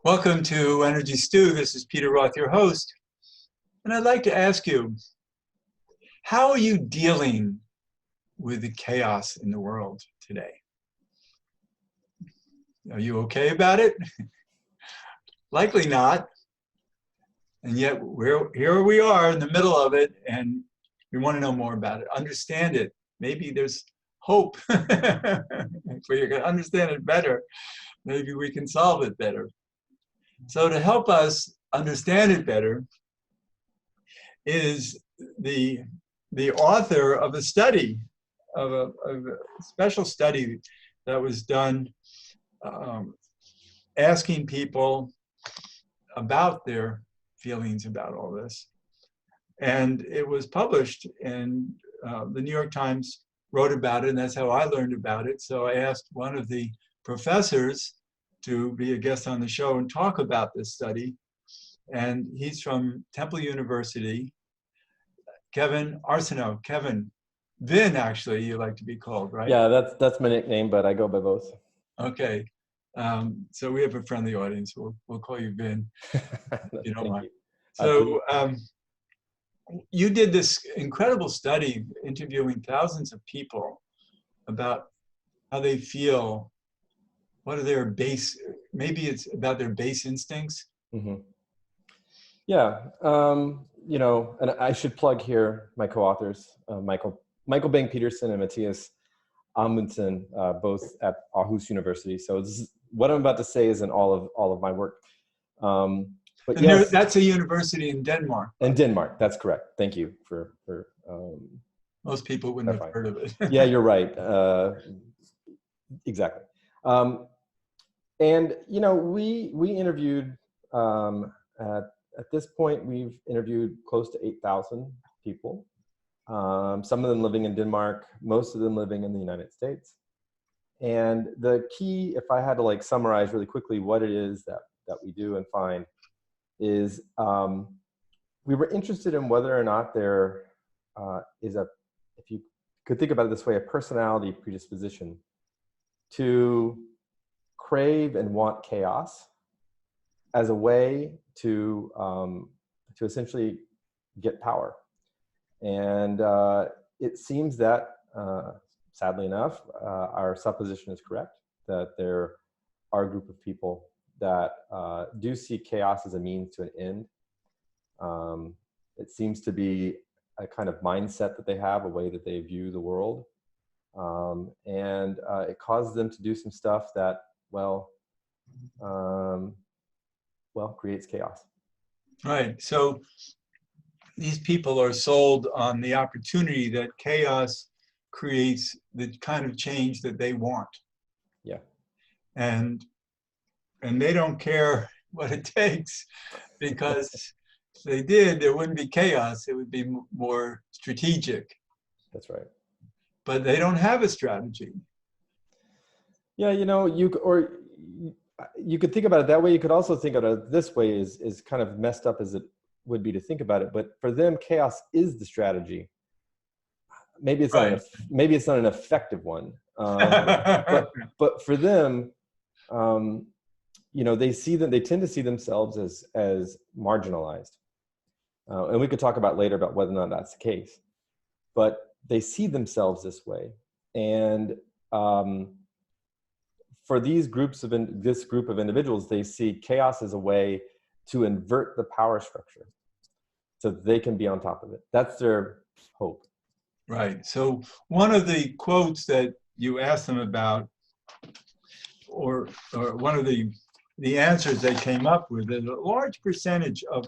Welcome to Energy Stew. This is Peter Roth, your host. And I'd like to ask you, how are you dealing with the chaos in the world today? Are you okay about it? Likely not. And yet here we are in the middle of it, and we want to know more about it, understand it. Maybe there's hope. If we can understand it better, maybe we can solve it better. So to help us understand it better is the author of a study, of a special study that was done asking people about their feelings about all this. And it was published, and the New York Times wrote about it, and that's how I learned about it. So I asked one of the professors to be a guest on the show and talk about this study. And he's from Temple University, Kevin Arceneaux. Kevin, Vin, actually, you like to be called, right? Yeah, that's my nickname, but I go by both. Okay. So we have a friendly audience. We'll call you Vin, if you don't mind. So you did this incredible study interviewing thousands of people about how they feel. What are their base, maybe it's about their base instincts? Mm-hmm. Yeah, and I should plug here my co-authors, Michael Bang-Peterson and Matthias Amundsen, both at Aarhus University. So what I'm about to say is in all of my work. But yes, that's a university in Denmark. In Denmark, that's correct. Thank you for most people wouldn't have heard of it. Yeah, you're right. Exactly. And we interviewed at this point we've interviewed close to 8,000 people. Some of them living in Denmark, most of them living in the United States. And the key, if I had to summarize really quickly what it is that we do and find, is we were interested in whether or not there is if you could think about it this way, a personality predisposition to crave and want chaos as a way to essentially get power. And it seems that, sadly enough, our supposition is correct, that there are a group of people that do see chaos as a means to an end. It seems to be a kind of mindset that they have, a way that they view the world. And it causes them to do some stuff that, creates chaos. Right. So these people are sold on the opportunity that chaos creates the kind of change that they want. Yeah. And they don't care what it takes, because if they did, there wouldn't be chaos. It would be more strategic. That's right. But they don't have a strategy. Yeah, you could think about it that way. You could also think of it this way, is kind of messed up as it would be to think about it. But for them, chaos is the strategy. Maybe it's right. Maybe it's not an effective one. But for them, they tend to see themselves as marginalized. And we could talk about later about whether or not that's the case. But they see themselves this way, and for this group of individuals, they see chaos as a way to invert the power structure, so they can be on top of it. That's their hope. Right. So one of the quotes that you asked them about, or one of the answers they came up with, is a large percentage of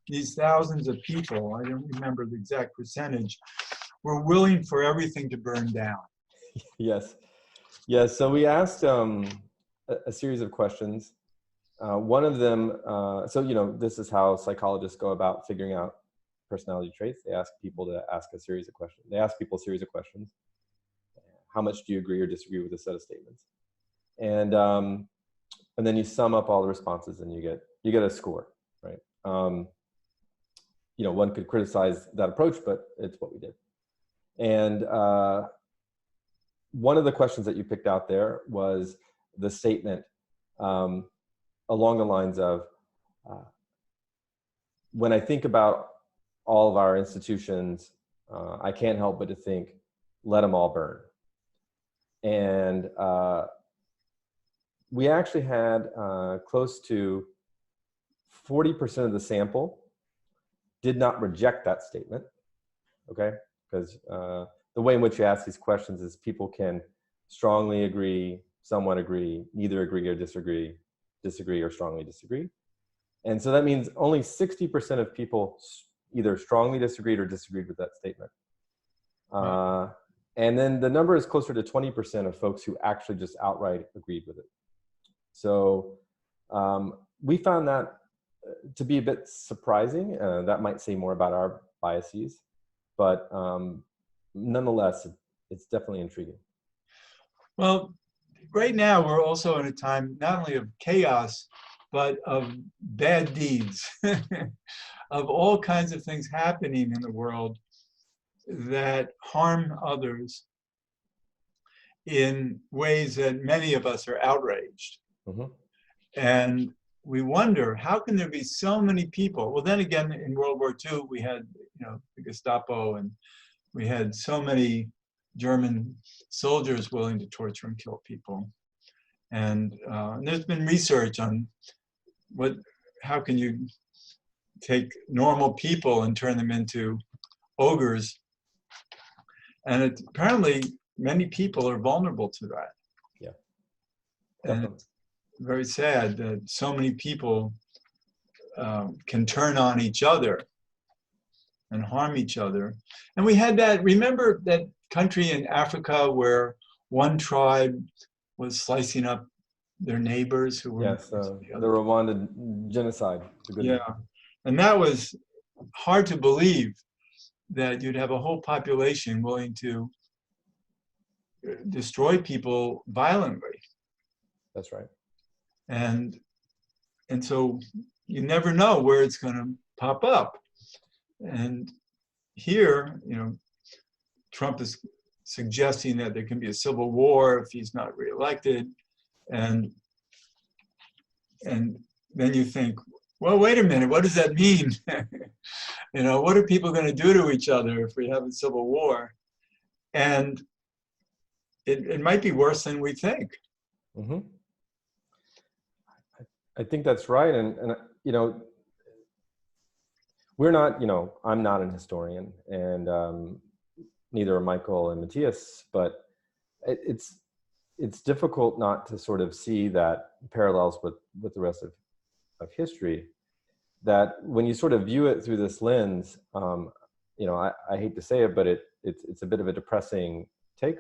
these thousands of people, I don't remember the exact percentage, were willing for everything to burn down. Yes. Yes. So we asked a series of questions. One of them, this is how psychologists go about figuring out personality traits. They ask people to ask a series of questions. They ask people a series of questions. How much do you agree or disagree with a set of statements? And then you sum up all the responses, and you get a score, right? One could criticize that approach, but it's what we did. And one of the questions that you picked out there was the statement, along the lines of, when I think about all of our institutions, I can't help but to think, let them all burn. And we actually had close to 40% of the sample did not reject that statement, okay? Because the way in which you ask these questions is people can strongly agree, somewhat agree, neither agree or disagree, disagree or strongly disagree. And so that means only 60% of people either strongly disagreed or disagreed with that statement. And then the number is closer to 20% of folks who actually just outright agreed with it. So we found that to be a bit surprising. That might say more about our biases, but nonetheless, it's definitely intriguing. Well, right now we're also in a time not only of chaos, but of bad deeds, of all kinds of things happening in the world that harm others in ways that many of us are outraged. Mm-hmm. And we wonder, how can there be so many people? Well, then again, in World War II, we had, the Gestapo, and we had so many German soldiers willing to torture and kill people. And there's been research on how can you take normal people and turn them into ogres. And apparently many people are vulnerable to that. Yeah. And it's very sad that so many people can turn on each other and harm each other. And we had that, remember that country in Africa where one tribe was slicing up their neighbors who were— Yes, the Rwandan genocide. Yeah, and that was hard to believe, that you'd have a whole population willing to destroy people violently. That's right. And so you never know where it's going to pop up. And here, Trump is suggesting that there can be a civil war if he's not reelected. And then you think, well, wait a minute, what does that mean? What are people going to do to each other if we have a civil war? And it might be worse than we think. Mm-hmm. I think that's right. And we're not, I'm not an historian, and neither are Michael and Matthias, but it's difficult not to sort of see that parallels with the rest of history, that when you sort of view it through this lens, I hate to say it, but it's a bit of a depressing take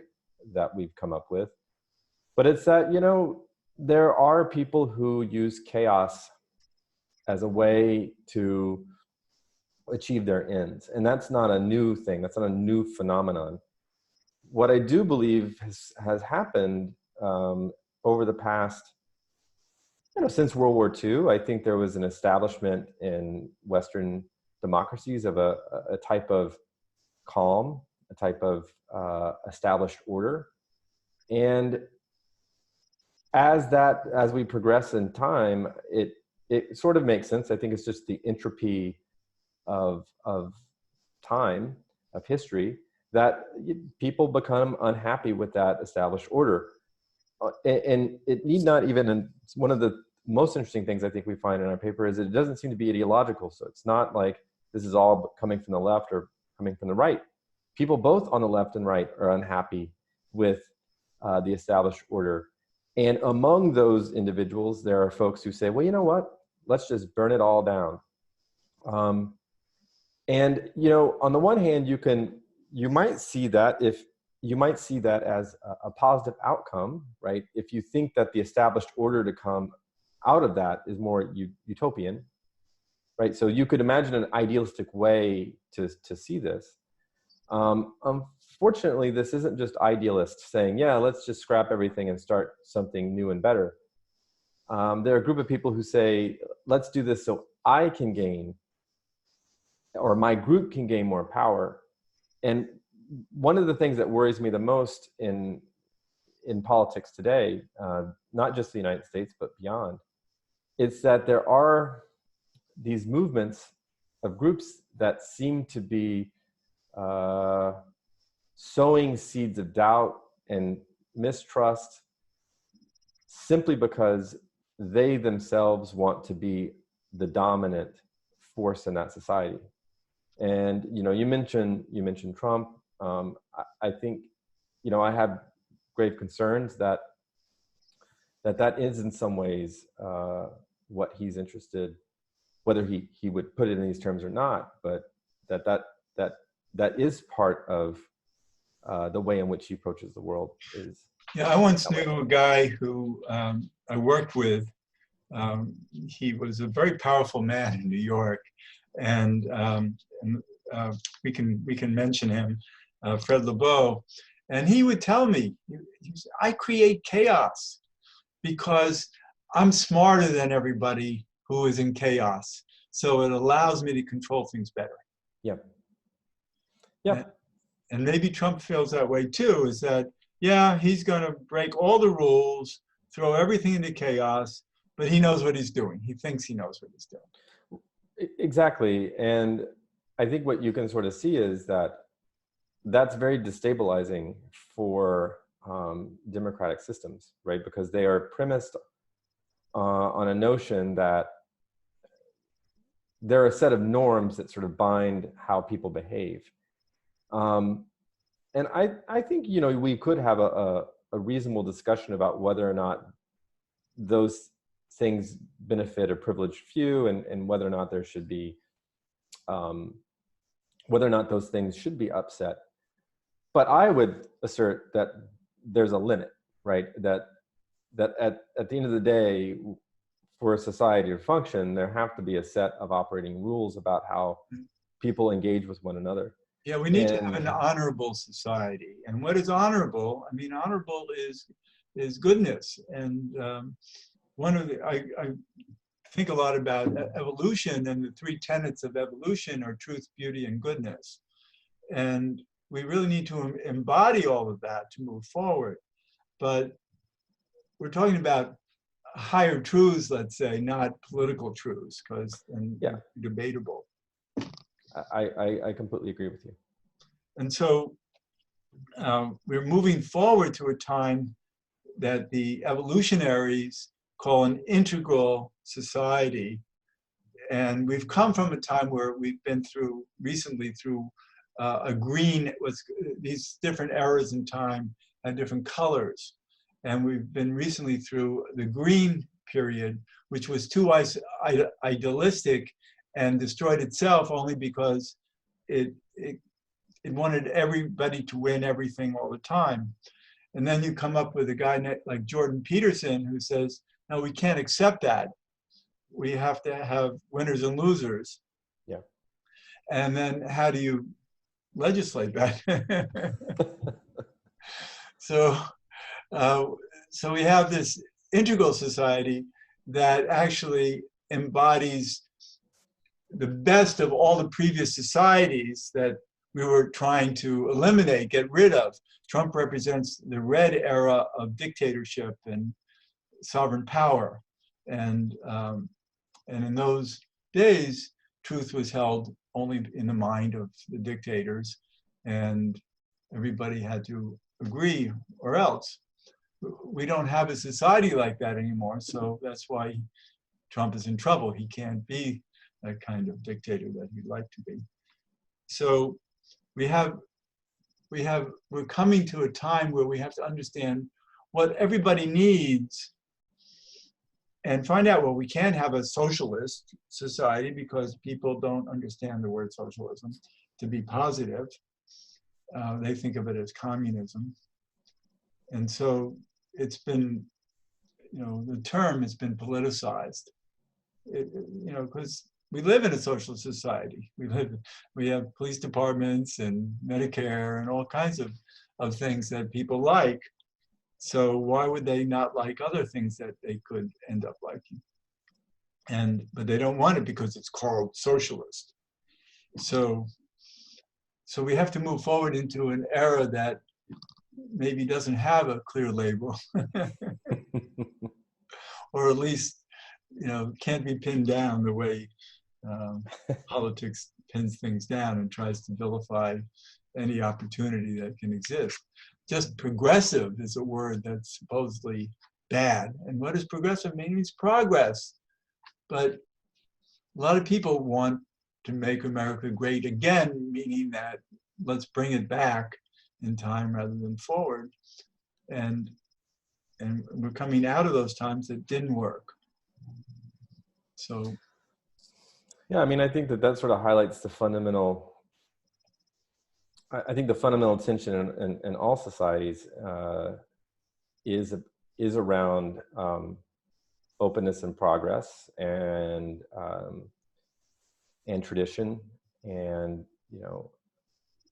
that we've come up with. But it's that, there are people who use chaos as a way to achieve their ends. And that's not a new thing. That's not a new phenomenon. What I do believe has happened over the past, since World War II, I think there was an establishment in Western democracies of a type of calm, a type of established order. And as we progress in time, it sort of makes sense. I think it's just the entropy of time, of history, that people become unhappy with that established order. And it need not even, and one of the most interesting things I think we find in our paper is that it doesn't seem to be ideological. So it's not like this is all coming from the left or coming from the right. People both on the left and right are unhappy with the established order. And among those individuals, there are folks who say, well, you know what? Let's just burn it all down. And, on the one hand, you might see that as a positive outcome, right? If you think that the established order to come out of that is more utopian, right? So you could imagine an idealistic way to see this. Unfortunately, this isn't just idealists saying, yeah, let's just scrap everything and start something new and better. There are a group of people who say, let's do this so I can gain, or my group can gain more power. And one of the things that worries me the most in politics today, not just the United States, but beyond, it's that there are these movements of groups that seem to be sowing seeds of doubt and mistrust simply because they themselves want to be the dominant force in that society. And you mentioned Trump. I think I have grave concerns that is in some ways what he's interested, whether he would put it in these terms or not, but that is part of the way in which he approaches the world is. Yeah, I once knew a guy who I worked with. He was a very powerful man in New York, and we can mention him, Fred LeBeau, and he would tell me, I create chaos because I'm smarter than everybody who is in chaos, so it allows me to control things better. Yep. Yep. And maybe Trump feels that way too, is that, yeah, he's going to break all the rules, throw everything into chaos, but he knows what he's doing. He thinks he knows what he's doing. Exactly. And I think what you can sort of see is that that's very destabilizing for democratic systems, right? Because they are premised on a notion that there are a set of norms that sort of bind how people behave. And I think, we could have a reasonable discussion about whether or not those things benefit a privileged few, and whether or not there should be, whether or not those things should be upset. But I would assert that there's a limit, right? That at the end of the day, for a society to function, there have to be a set of operating rules about how people engage with one another. Yeah, we need to have an honorable society. And what is honorable? I mean, honorable is goodness. And I think a lot about evolution, and the three tenets of evolution are truth, beauty, and goodness. And we really need to embody all of that to move forward. But we're talking about higher truths, let's say, not political truths, because they're debatable. I completely agree with you. And so we're moving forward to a time that the evolutionaries call an integral society. And we've come from a time where we've been recently through a green, these different eras in time had different colors. And we've been recently through the green period, which was too idealistic and destroyed itself only because it wanted everybody to win everything all the time. And then you come up with a guy like Jordan Peterson who says, no, we can't accept that. We have to have winners and losers. Yeah. And then how do you legislate that? So we have this integral society that actually embodies the best of all the previous societies that we were trying to eliminate, get rid of. Trump represents the red era of dictatorship and sovereign power. And in those days, truth was held only in the mind of the dictators, and everybody had to agree or else. We don't have a society like that anymore, so that's why Trump is in trouble. He can't be that kind of dictator that he'd like to be. So we're coming to a time where we have to understand what everybody needs and find out, well, we can't have a socialist society because people don't understand the word socialism to be positive. They think of it as communism. And so it's been, the term has been politicized, because we live in a social society. We have police departments and Medicare and all kinds of things that people like. So why would they not like other things that they could end up liking? But they don't want it because it's called socialist. So we have to move forward into an era that maybe doesn't have a clear label, or at least can't be pinned down the way um, politics pins things down and tries to vilify any opportunity that can exist. Just progressive is a word that's supposedly bad. And what does progressive mean? It means progress. But a lot of people want to make America great again, meaning that let's bring it back in time rather than forward. And we're coming out of those times that didn't work. So yeah, I mean, I think that sort of highlights the fundamental. I think the fundamental tension in all societies is around openness and progress and tradition, and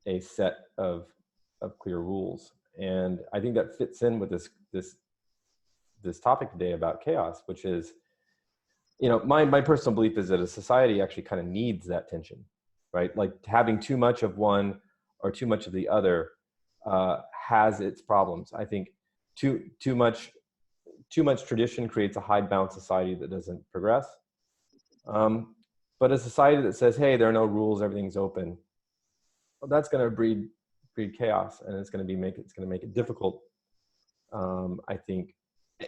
a set of clear rules. And I think that fits in with this topic today about chaos, which is, my personal belief is that a society actually kind of needs that tension, right? Like having too much of one or too much of the other has its problems. I think too much tradition creates a hidebound society that doesn't progress. But a society that says, hey, there are no rules, everything's open, well, that's going to breed chaos, and it's going to make it difficult, I think,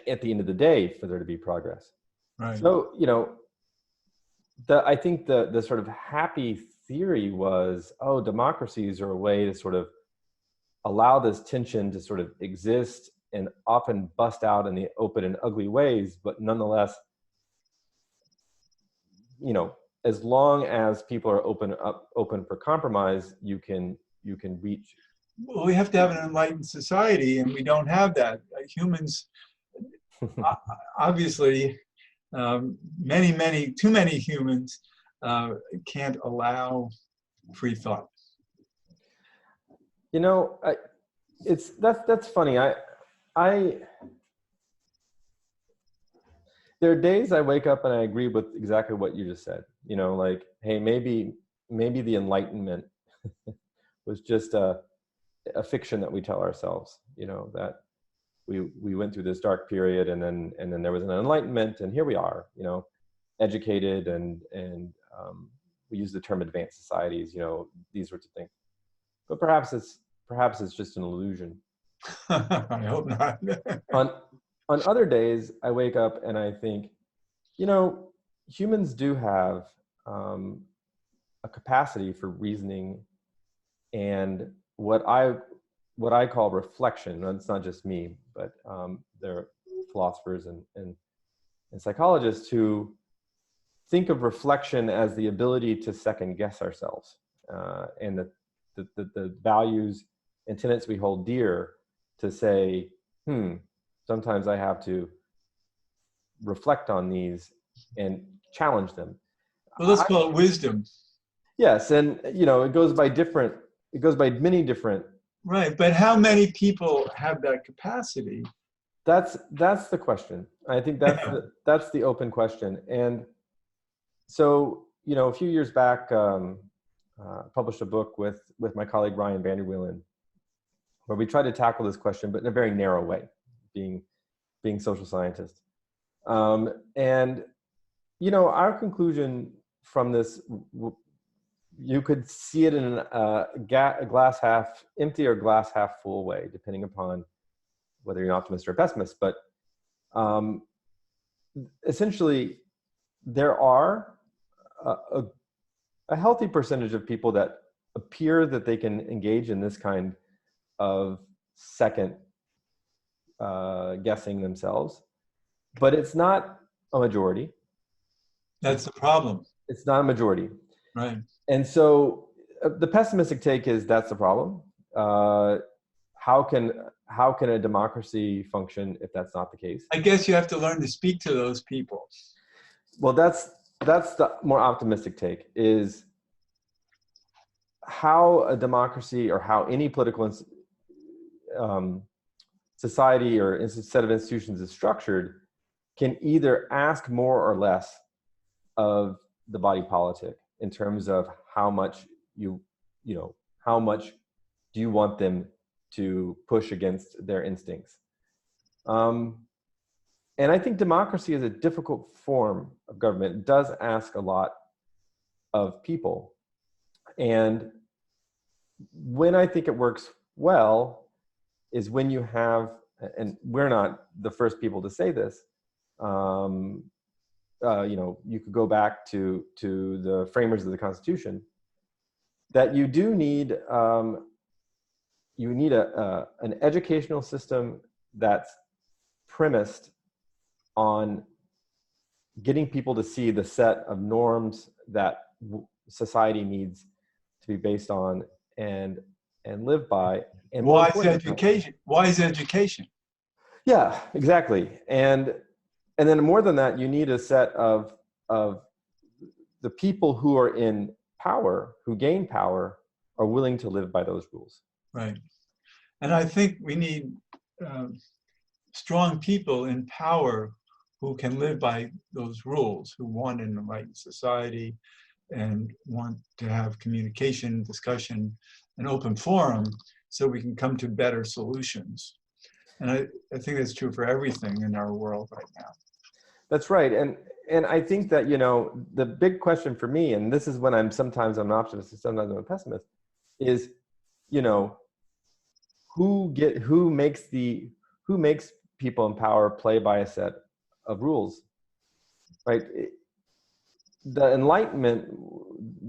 at the end of the day, for there to be progress. right. So, I think the sort of happy theory was, democracies are a way to sort of allow this tension to sort of exist and often bust out in the open and ugly ways, but nonetheless, as long as people are open for compromise, you can reach. Well, we have to have an enlightened society, and we don't have that. Humans, obviously, too many humans can't allow free thought. That's funny. There are days I wake up and I agree with exactly what you just said. Like, hey, maybe the Enlightenment was just a fiction that we tell ourselves. That we went through this dark period, and then there was an Enlightenment, and here we are. Educated, and we use the term advanced societies. These sorts of things. But perhaps it's just an illusion. I hope not. On other days, I wake up and I think, humans do have a capacity for reasoning and what I call reflection. And it's not just me, but there are philosophers and psychologists who think of reflection as the ability to second guess ourselves, and the values and tenets we hold dear, to say, sometimes I have to reflect on these and challenge them. Well, let's call it wisdom. Yes, and it goes by many different. Right, but how many people have that capacity? That's the question. I think that's the open question. And so, a few years back, published a book with my colleague Ryan Vanderwielen, where we tried to tackle this question, but in a very narrow way, being social scientists. And our conclusion from this, you could see it in a glass half empty or glass half full way, depending upon whether you're an optimist or a pessimist. But essentially, there are a healthy percentage of people that appear that they can engage in this kind of second guessing themselves, but it's not a majority. That's the problem. It's not a majority. Right. And so the pessimistic take is that's the problem. How can a democracy function if that's not the case? I guess you have to learn to speak to those people. Well, that's the more optimistic take, is how a democracy or how any political society or set of institutions is structured can either ask more or less of the body politic in terms of how much how much do you want them to push against their instincts. And I think democracy is a difficult form of government. It does ask a lot of people. And when I think it works well is when you have, and we're not the first people to say this, you could go back to the framers of the Constitution, that you do need an educational system that's premised on getting people to see the set of norms that society needs to be based on and live by. And more Why is importantly, education? Why is education? yeah, exactly. And then more than that, you need a set of the people who are in power, who gain power, are willing to live by those rules. Right. And I think we need strong people in power who can live by those rules, who want an enlightened society and want to have communication, discussion, an open forum so we can come to better solutions. And I think that's true for everything in our world right now. That's right. And I think that, the big question for me, and this is when sometimes I'm an optimist and sometimes I'm a pessimist, is, who makes people in power play by a set of rules, right? The Enlightenment,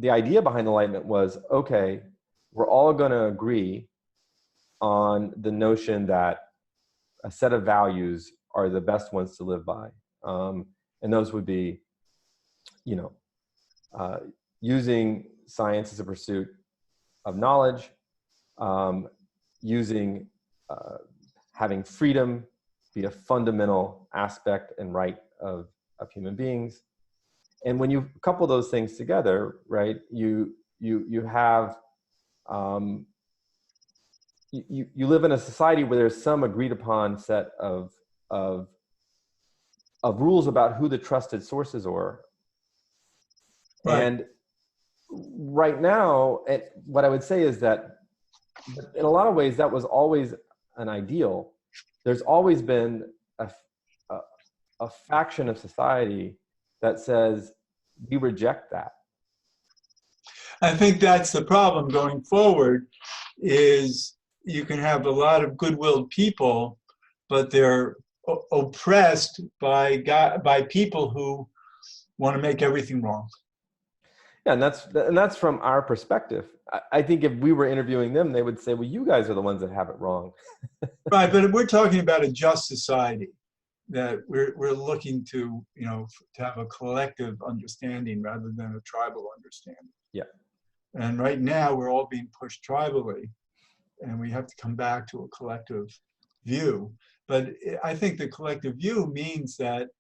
the idea behind Enlightenment was, okay, we're all going to agree on the notion that a set of values are the best ones to live by. And those would be, using science as a pursuit of knowledge, having freedom be a fundamental aspect and right of human beings. And when you couple those things together, right, you have, you live in a society where there's some agreed upon set of rules about who the trusted sources are. Right. And right now, what I would say is that in a lot of ways, that was always an ideal. There's always been a faction of society that says, we reject that. I think that's the problem going forward, is you can have a lot of good-willed people, but they're oppressed by people who want to make everything wrong. Yeah, and that's from our perspective. I think if we were interviewing them, they would say, well, you guys are the ones that have it wrong. Right, but we're talking about a just society, that we're looking to, to have a collective understanding rather than a tribal understanding. Yeah. And right now we're all being pushed tribally, and we have to come back to a collective view. But I think the collective view means that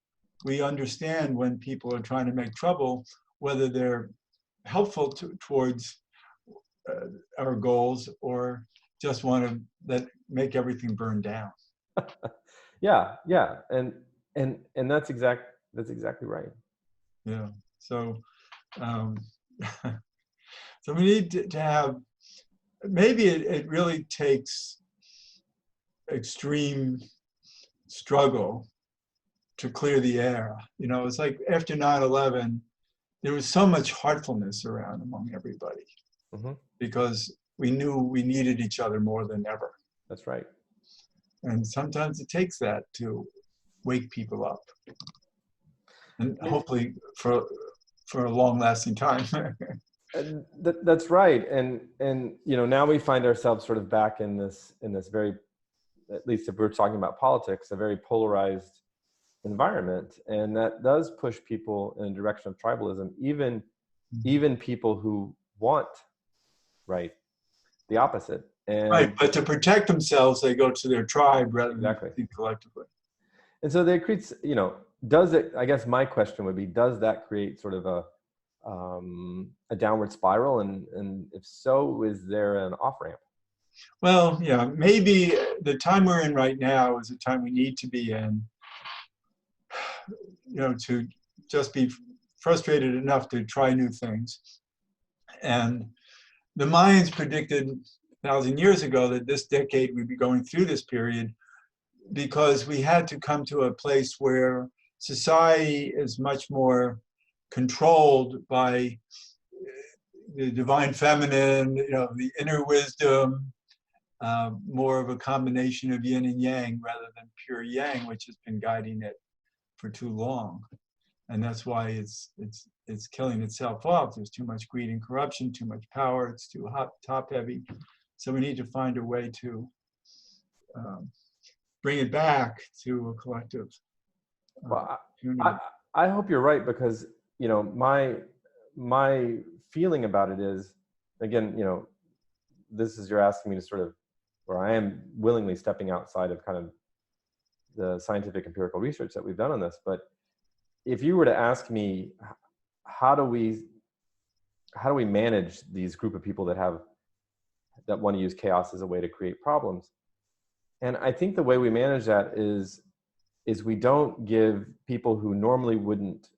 we understand when people are trying to make trouble, whether they're helpful towards our goals or just want to make everything burn down. Yeah, and that's exactly right. Yeah. So, so we need to have. Maybe it really takes extreme struggle to clear the air. It's like after 9/11, there was so much heartfulness around among everybody, because we knew we needed each other more than ever. That's right. And sometimes it takes that to wake people up, and hopefully for a long-lasting time. That's right. And now we find ourselves sort of back in this very, at least if we're talking about politics, a very polarized environment, and that does push people in a direction of tribalism, even people who want the opposite. And right, but to protect themselves, they go to their tribe rather than think collectively. And so that creates, does it? I guess my question would be, does that create sort of a downward spiral, and if so, is there an off ramp? Well, yeah, maybe the time we're in right now is the time we need to be in. To just be frustrated enough to try new things. And the Mayans predicted 1,000 years ago that this decade we'd be going through this period because we had to come to a place where society is much more controlled by the divine feminine, the inner wisdom, more of a combination of yin and yang rather than pure yang, which has been guiding it for too long. And that's why it's killing itself off. There's too much greed and corruption, too much power, it's too top heavy. So we need to find a way to bring it back to a collective Well, unity. I hope you're right, because my feeling about it is, again, this is, you're asking me to sort of, or I am willingly stepping outside of kind of the scientific empirical research that we've done on this. But if you were to ask me, how do we manage these group of people that want to use chaos as a way to create problems? And I think the way we manage that is we don't give people who normally wouldn't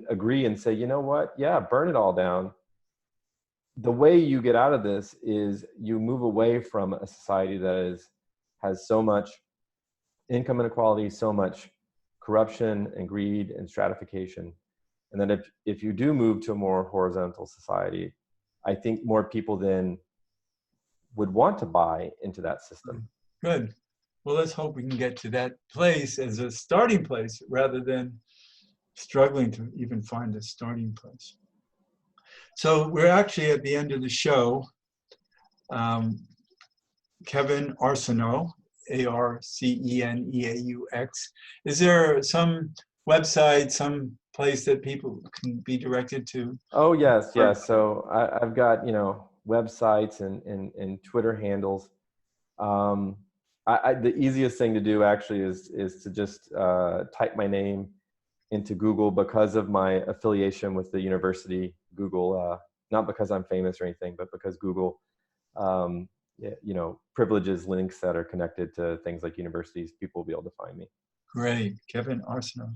agree and say, you know what, yeah, burn it all down. The way you get out of this is you move away from a society that has so much income inequality, so much corruption and greed and stratification. And then if you do move to a more horizontal society, I think more people then would want to buy into that system. Good. Well, let's hope we can get to that place as a starting place rather than struggling to even find a starting place. So we're actually at the end of the show. Kevin Arceneaux, Arceneaux. Is there some website, some place that people can be directed to? Oh, yes. So I've got, websites and Twitter handles. The easiest thing to do actually is to just type my name into Google, because of my affiliation with the university. Google, not because I'm famous or anything, but because Google, privileges links that are connected to things like universities. People will be able to find me. Great, Kevin Arceneaux.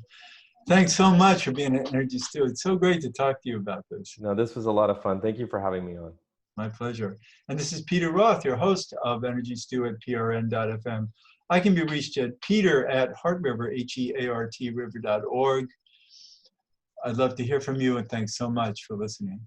Thanks so much for being an Energy Stew. It's so great to talk to you about this. No, this was a lot of fun. Thank you for having me on. My pleasure. And this is Peter Roth, your host of Energy Stew at prn.fm. I can be reached at peter@heartriver, HEART river.org. I'd love to hear from you, and thanks so much for listening.